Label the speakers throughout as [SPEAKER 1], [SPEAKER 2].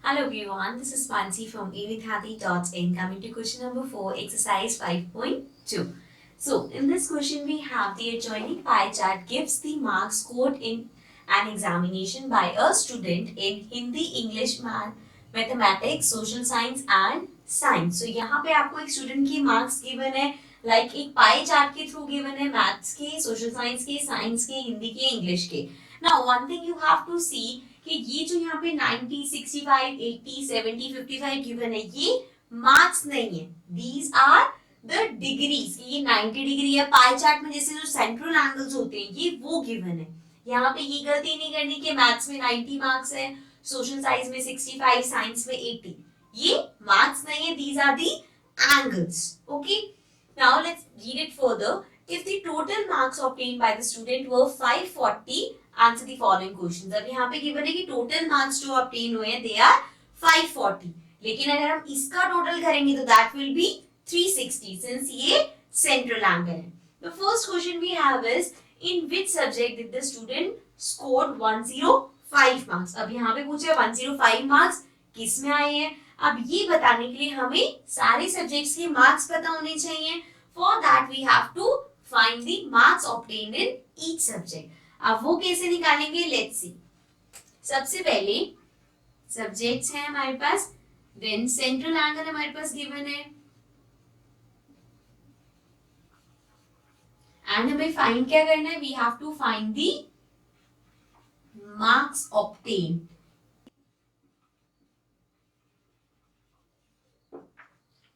[SPEAKER 1] Hello everyone, this is Pansi from avithati.in coming to question number 4, exercise 5.2. So, in this question we have the adjoining pie chart gives the marks scored in an examination by a student in Hindi, English, Mathematics, Social Science and Science. So, यहाँ पे आपको एक student की marks given है like एक pie chart के through given है maths के, सोशल साइंस के, साइंस के, हिंदी के, इंग्लिश के. Now one thing you have to see कि ये जो यहाँ पे 90, 65, 80, 70, 55 गिवन है ये मार्क्स नहीं है. These are the degrees. ये 90 डिग्री है पाई चार्ट में जैसे जो सेंट्रल एंगल्स होते हैं ये वो गिवन है. यहाँ पे ये गलती नहीं करनी कि मैथ्स में 90 मार्क्स है, सोशल साइंस में 65, साइंस में 80. ये मार्क्स नहीं है. These are the angles. Okay, now let's read it further. If the total marks obtained by the student were 540, answer the following questions. अब यहाँ पे गिवन है कि टोटल मार्क्स जो obtain हुए हैं they are 540. लेकिन अगर हम इसका टोटल करेंगे तो that will be 360 since ये central angle है. The first question we have is in which subject did the student scored 105 marks. अब यहाँ पे पूछे 105 marks किस में आए हैं. अब ये बताने के लिए हमें सारे सब्जेक्ट्स के मार्क्स पता होने चाहिए. For that we have to find the marks obtained in each subject. अब वो कैसे निकालेंगे? Let's see. सबसे पहले सब्जेक्ट्स हैं हमारे पास, देन सेंट्रल एंगल हमारे पास गिवन है एंड हमें फाइंड क्या करना है? We have to find the marks obtain.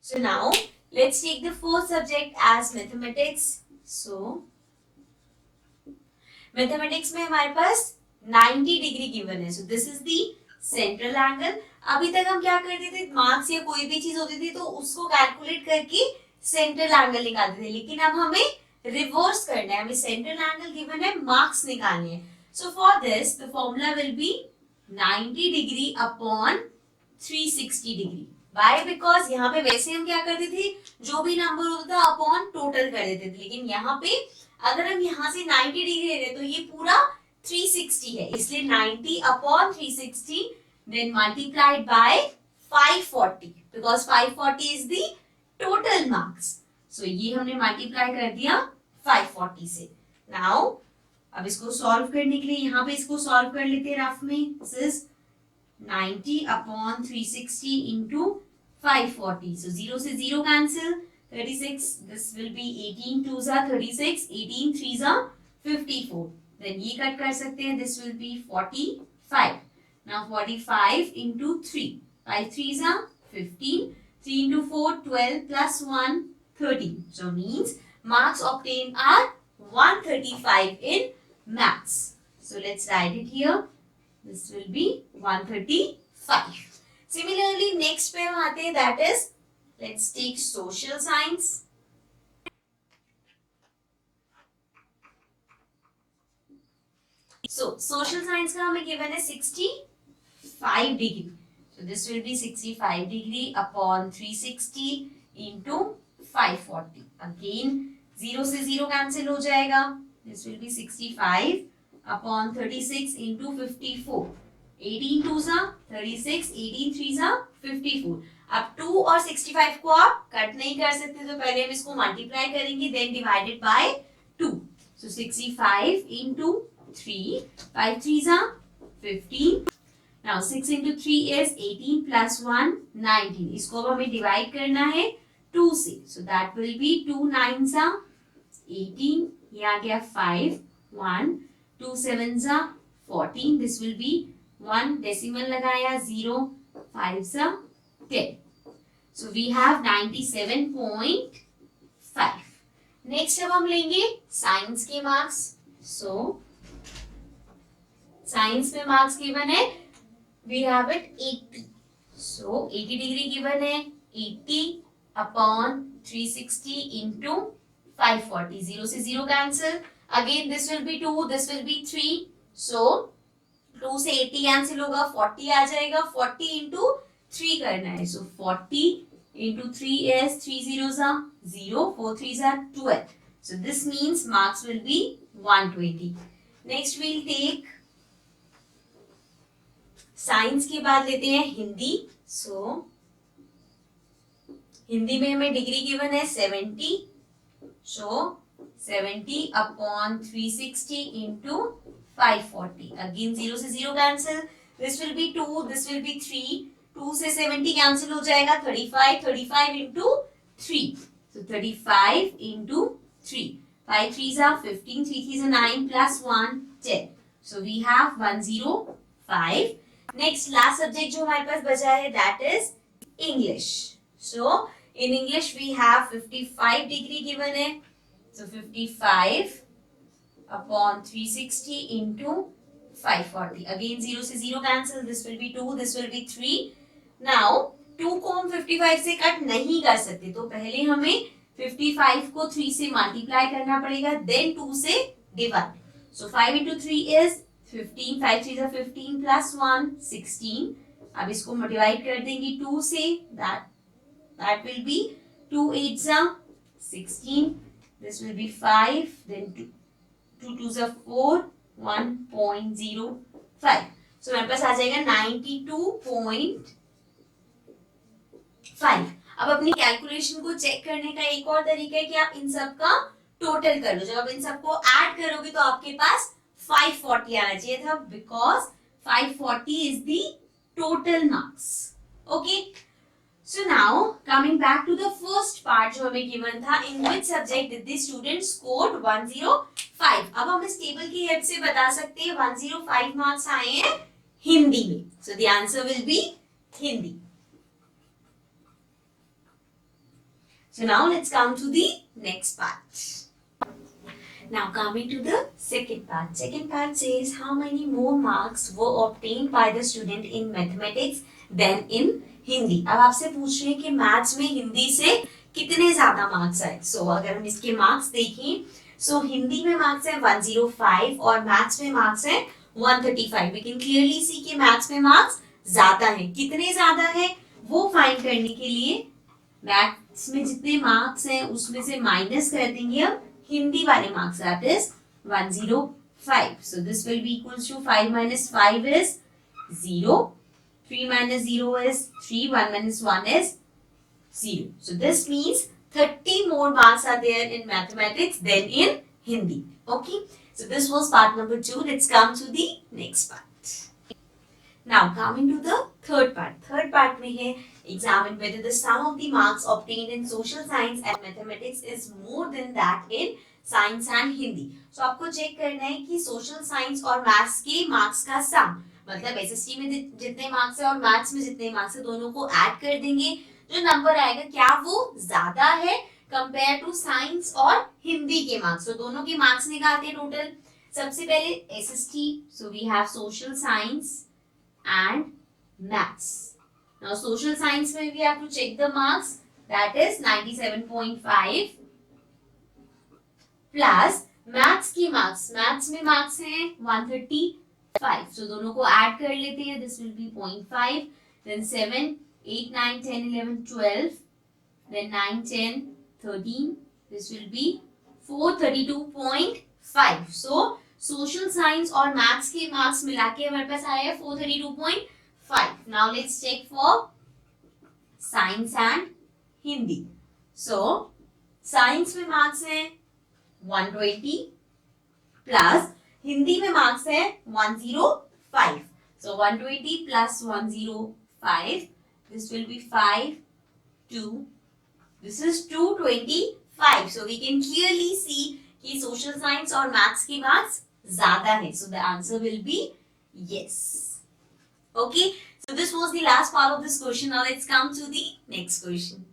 [SPEAKER 1] So now let's take the fourth subject as mathematics. So mathematics में हमारे पास 90 डिग्री गिवन है. So this is the central angle. अभी तक हम क्या करते थे? मार्क्स या कोई भी चीज होती थी तो उसको कैलकुलेट करके सेंट्रल एंगल निकालते थे. लेकिन अब हमें रिवर्स करना है. हमें सेंट्रल एंगल गिवन है, मार्क्स निकालने हैं. So for this the formula will be 90 degree upon 360 degree. Why? Because यहाँ पे वैसे हम क्या करते थे, जो भी नंबर होता था अपॉन टोटल कर देते थे. लेकिन यहाँ पे अगर हम यहाँ से 90 डिग्री ले रहे तो ये पूरा 360 है, इसलिए 90 upon 360 then multiplied by 540 because 540 is the total marks. So ये हमने मल्टीप्लाई कर दिया 540 से. नाउ अब इसको सॉल्व करने के लिए यहाँ पे इसको सॉल्व कर लेते हैं रफ में. This is 90 upon 360 into 540. So 0 से 0 cancel. 36. This will be 18 2s are 36. 18 3s are 54. Then ये कट कर सकते हैं. This will be 45. Now 45 into 3. 5 3s are 15. 3 into 4 12 plus 1 13. So means marks obtained are 135 in maths. So let's write it here. This will be 135. Similarly, next पे हम आते हैं, that is, let's take social science. So, social science का हमें given है 65 degree. So, this will be 65 degree upon 360 into 540. Again, 0 से 0 cancel हो जाएगा. This will be 65 upon 36 into 54. 18 2s are 36, 18 3s are 54. अब 2 और 65 को आप कट नहीं कर सकते तो पहले हम इसको मल्टीप्लाई करेंगे then divided by 2. So 65 into 3, 5 3s are 15. Now 6 into 3 is 18 plus 1 19. इसको अब हमें डिवाइड करना है 2 से. So that will be 2 9s are 18. ये आ गया 5 1 2 7s are 14. This will be 1 decimal लगाया 0 5s are 10. So we have 97.5. Next अब हम लेंगे साइंस के मार्क्स. So साइंस में मार्क्स गिवन है, we have it 80. So 80 degree given है, 80 upon 360 into 540. 0 से 0 cancel. Again this will be 2, this will be 3. So 2 से 80 कैंसिल होगा, 40 आ जाएगा. 40 into 3 करना है. So 40 into 3 is 3 zeros are 0, 4 3s are 12. So this means marks will be 120. Next we'll take science के बाद लेते हैं हिंदी। हिंदी में हमें डिग्री गिवन है 70, सो 70 अपॉन 360 इंटू 540। अगेन 0 से 0 cancel, this will be 2, this will be 3, 2 से 70 कैंसिल हो जाएगा, 35, 35 into 3, so 35 into 3, 5 3s are 15, 3 3s are 9 plus 1 10, so we have 105. Next last subject जो हमारे पास बचा है that is English. So in English we have 55 degree given है, so 55 upon 360 into 540. Again 0 से 0 cancel, this will be 2, this will be 3. Now 2 को हम 55 से कट नहीं कर सकते, तो पहले हमें 55 को 3 से मल्टीप्लाई करना पड़ेगा, then 2 से divide. So 5 into 3 is 15, 5 3s are 15 plus 1 16. अब इसको डिवाइड कर देंगे 2 से, that will be 2 8s are 16. This will be 5, then 2 2s are 4, 1.05. So मेरे पास आ जाएगा 92.5. अब अपनी कैलकुलेशन को चेक करने का एक और तरीका है कि आप इन सब का टोटल कर लो। जब आप इन सबको ऐड करोगे तो आपके पास 540 आना चाहिए था, because 540 is the total marks. Okay, so now coming back to the first part जो हमें given था, in which subject did the student scored 105। अब हम इस टेबल की हेल्प से बता सकते हैं 105 मार्क्स आए हैं हिंदी में, so the answer will be Hindi. So now let's come to the next part. Now coming to the second part. Second part says how many more marks were obtained by the student in mathematics than in Hindi. अब आपसे पूछ रहे हैं कि maths में हिंदी से कितने ज्यादा मार्क्स आए। सो अगर हम इसके मार्क्स देखें, सो हिंदी में मार्क्स है 105 और मैथ्स में मार्क्स है 135। वी कैन क्लियरली सी कि मैथ्स में मार्क्स ज्यादा है। कितने ज्यादा है वो फाइंड करने के लिए मैथ्स में जितने मार्क्स हैं उसमें से माइनस कर देंगे अब हिंदी वाले marks, that is 105. So this will be equals to 5 minus 5 is 0. 3 minus 0 is 3. 1 minus 1 is 0. So this means 30 more marks are there in mathematics than in Hindi. Okay. So this was part number 2. Let's come to the next part. Now coming to the third part. Third part में है examine whether the sum of the marks obtained in social science and mathematics is more than that in science and Hindi. So आपको check करना है कि social science और maths के marks का sum, मतलब SST में जितने मार्क्स है और मैथ्स में जितने मार्क्स है दोनों को ऐड कर देंगे, जो नंबर आएगा क्या वो ज्यादा है कंपेयर टू साइंस और हिंदी के मार्क्स। तो दोनों के मार्क्स निकालते हैं टोटल। सबसे पहले SST, so we have social science and maths. Now social science में we have to check the marks, that is 97.5 plus maths की मार्क्स, मैथ्स में मार्क्स हैं 135, so दोनों को ऐड कर लेते हैं, this will be 0.5, then 7 8 9 10 11 12, then 9 10 13, this will be 432.5. so social science और मैथ्स के मार्क्स मिला के हमारे पास आया है 432.5. now let's check for science and Hindi. so science में मार्क्स हैं 120 प्लस हिंदी में मार्क्स है 105. So 120 plus 105, this will be 5 2. This is 225. So we can clearly see कि social science और maths की मार्क्स ज्यादा है. So the answer will be yes. Okay. So this was the last part of this question. Now let's come to the next question.